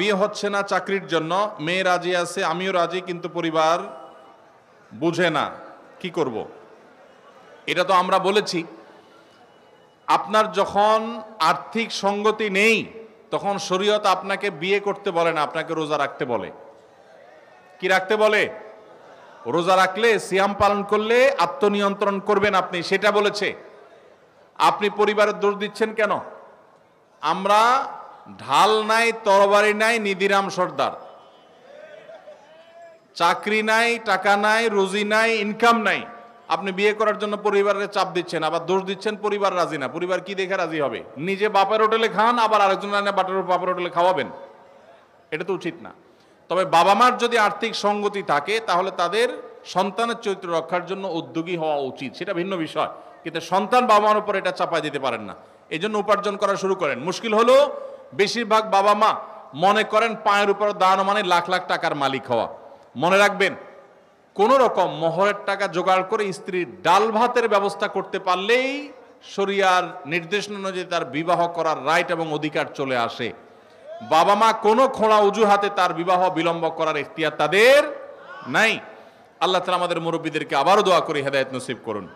বিয়ে হচ্ছে না চাকরির জন্য, মেয়ে রাজি আছে, আমিও রাজি, কিন্তু পরিবার বুঝে না, কি করব? এটা তো আমরা বলেছি, আপনার যখন আর্থিক সঙ্গতি নেই তখন শরীয়ত আপনাকে বিয়ে করতে বলে না, আপনাকে রোজা রাখতে বলে। কি রাখতে বলে? রোজা রাখলে, সিয়াম পালন করলে আত্মনিয়ন্ত্রণ করবেন আপনি, সেটা বলেছে। আপনি পরিবারের দোষ দিচ্ছেন কেন? আমরা ঢাল নাই, তরবারি নাই, নিধিরাম সর্দার। চাকরি নাই, টাকা নাই, রুজি নাই, ইনকাম নাই, আপনি বিয়ে করার জন্য পরিবারের চাপ দিচ্ছেন, আবার দোষ দিচ্ছেন পরিবার রাজি না। পরিবার কি দেখে রাজি হবে? নিজে বাপের হোটেলে খান, আবার আরেকজন বাপের হোটেলে খাওয়াবেন? এটা তো উচিত না। তবে বাবা মার যদি আর্থিক সঙ্গতি থাকে তাহলে তাদের সন্তানের চরিত্র রক্ষার জন্য উদ্যোগী হওয়া উচিত, সেটা ভিন্ন বিষয়। কিন্তু সন্তান বাবা মার উপর এটা চাপাই দিতে পারেন না। এই জন্য উপার্জন করা শুরু করেন। মুশকিল হলো বেশিরভাগ বাবা মা মনে করেন পায়ের উপর দাঁড়ানো মানে লাখ লাখ টাকার মালিক হওয়া। মনে রাখবেন, কোন রকম মোহরের টাকা জোগাড় করে স্ত্রীর ডাল ভাতের ব্যবস্থা করতে পারলেই শরিয়ার নির্দেশনা অনুযায়ী তার বিবাহ করার রাইট এবং অধিকার চলে আসে। বাবা মা কোনো খোঁড়া অজুহাতে তার বিবাহ বিলম্ব করার ইখতিয়ার তাদের নাই। আল্লাহ তাআলা আমাদের মুরব্বীদেরকে আবারও দোয়া করে হেদায়েত নসিব করুন।